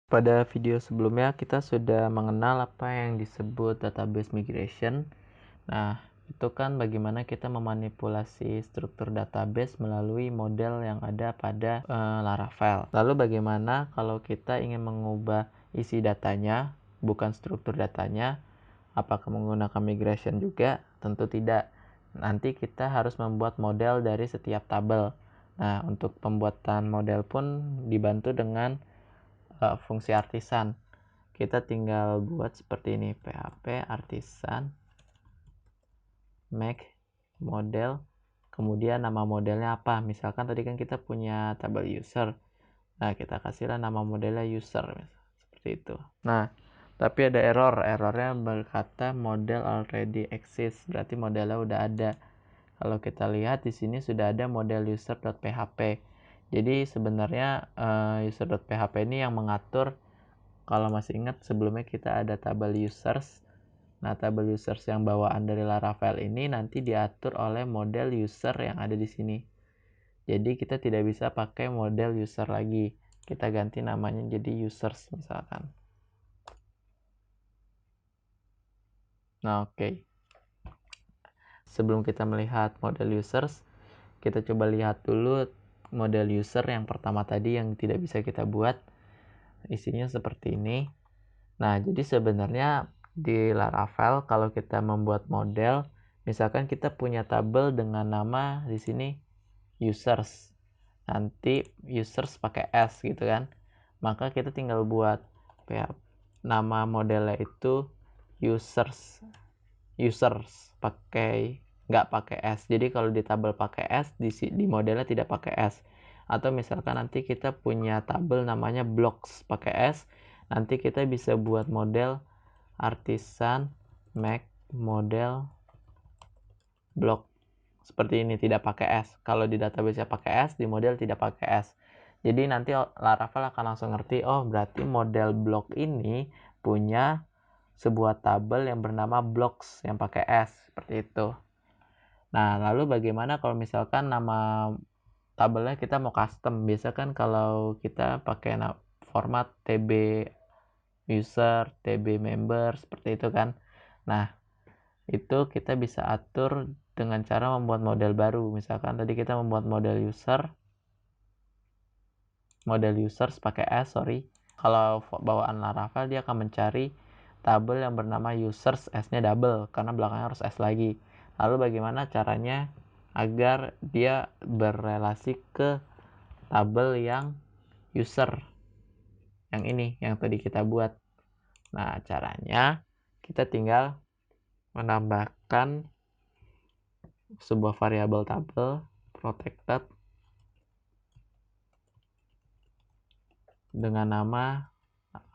Pada video sebelumnya kita sudah mengenal apa yang disebut database migration. Nah, itu kan bagaimana kita memanipulasi struktur database melalui model yang ada pada Laravel. Lalu bagaimana kalau kita ingin mengubah isi datanya, bukan struktur datanya? Apakah menggunakan migration juga? Tentu tidak. Nanti kita harus membuat model dari setiap tabel. Nah, untuk pembuatan model pun dibantu dengan fungsi artisan. Kita tinggal buat seperti ini, php artisan make model, kemudian nama modelnya apa. Misalkan tadi kan kita punya tabel user, nah kita kasihlah nama modelnya user, seperti itu. Nah, tapi ada errornya berkata model already exists, berarti modelnya udah ada. Kalau kita lihat di sini sudah ada model user.php. Jadi sebenarnya user.php ini yang mengatur. Kalau masih ingat sebelumnya kita ada tabel users. Nah, tabel users yang bawaan dari Laravel ini nanti diatur oleh model user yang ada di sini. Jadi kita tidak bisa pakai model user lagi. Kita ganti namanya jadi users misalkan. Nah, oke. Sebelum kita melihat model users, kita coba lihat dulu model user yang pertama tadi yang tidak bisa kita buat. Isinya seperti ini. Nah, jadi sebenarnya di Laravel kalau kita membuat model, misalkan kita punya tabel dengan nama di sini users. Nanti users pakai S gitu kan. Maka kita tinggal buat nama modelnya itu users. Users nggak pakai S. Jadi kalau di tabel pakai S, di modelnya tidak pakai S. Atau misalkan nanti kita punya tabel namanya blocks pakai S, nanti kita bisa buat model artisan make model block seperti ini, tidak pakai S. Kalau di database pakai S, di model tidak pakai S. Jadi nanti Laravel akan langsung ngerti, oh berarti model block ini punya sebuah tabel yang bernama blocks yang pakai S, seperti itu. Nah, lalu bagaimana kalau misalkan nama tabelnya kita mau custom? Biasa kan kalau kita pakai format tb user, tb member, seperti itu kan. Nah, itu kita bisa atur dengan cara membuat model baru. Misalkan tadi kita membuat model users pakai S, Kalau bawaan Laravel dia akan mencari tabel yang bernama users, S-nya double karena belakangnya harus S lagi. Lalu bagaimana caranya agar dia berrelasi ke tabel yang user yang ini, yang tadi kita buat. Nah, caranya kita tinggal menambahkan sebuah variabel tabel protected dengan nama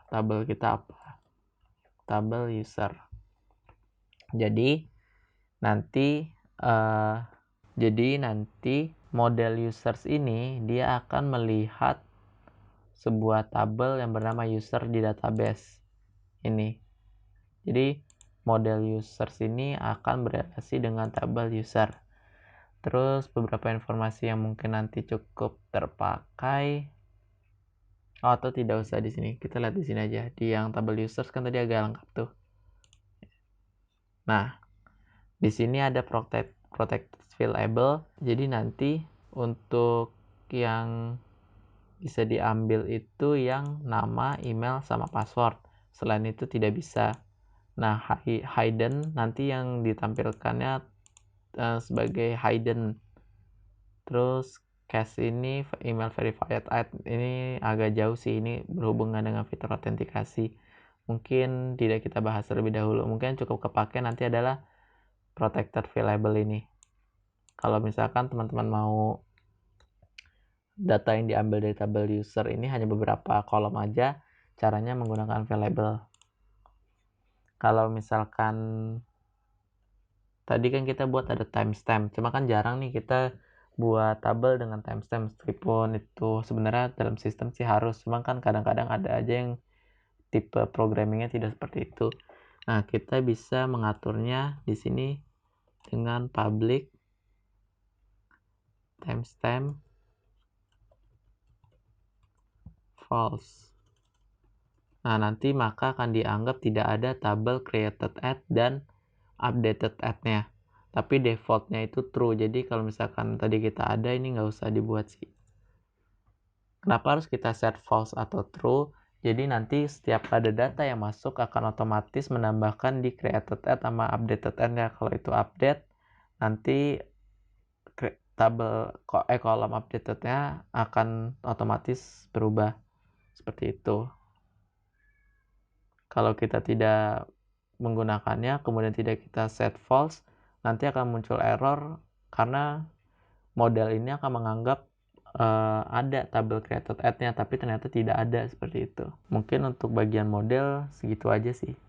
tabel kita apa? Tabel user. Jadi nanti model users ini dia akan melihat sebuah tabel yang bernama user di database ini. Jadi model users ini akan berrelasi dengan tabel user. Terus beberapa informasi yang mungkin nanti cukup terpakai. Atau tidak usah di sini. Kita lihat di sini aja. Di yang tabel users kan tadi agak lengkap tuh. Nah, di sini ada protected fileable. Jadi nanti untuk yang bisa diambil itu yang nama, email, sama password. Selain itu tidak bisa. Nah, hidden nanti yang ditampilkannya sebagai hidden. Terus cache ini email verified ini agak jauh sih, ini berhubungan dengan fitur autentikasi. Mungkin tidak kita bahas terlebih dahulu. Mungkin cukup kepake nanti adalah protected fileable ini. Kalau misalkan teman-teman mau data yang diambil dari tabel user ini hanya beberapa kolom aja, caranya menggunakan fileable. Kalau misalkan tadi kan kita buat ada timestamp, cuma kan jarang nih kita buat tabel dengan timestamp, meskipun itu sebenarnya dalam sistem sih harus, cuma kan kadang-kadang ada aja yang tipe programmingnya tidak seperti itu. Nah, kita bisa mengaturnya di sini dengan public timestamp false. Nah, nanti maka akan dianggap tidak ada tabel created at dan updated at-nya. Tapi defaultnya itu true. Jadi kalau misalkan tadi kita ada, ini nggak usah dibuat sih. Kenapa harus kita set false atau true? Jadi nanti setiap ada data yang masuk akan otomatis menambahkan di created at sama updated at-nya. Kalau itu update, nanti kolom updated-nya akan otomatis berubah. Seperti itu. Kalau kita tidak menggunakannya, kemudian tidak kita set false, nanti akan muncul error karena model ini akan menganggap ada tabel created at-nya, tapi ternyata tidak ada seperti itu. Mungkin untuk bagian model segitu aja sih.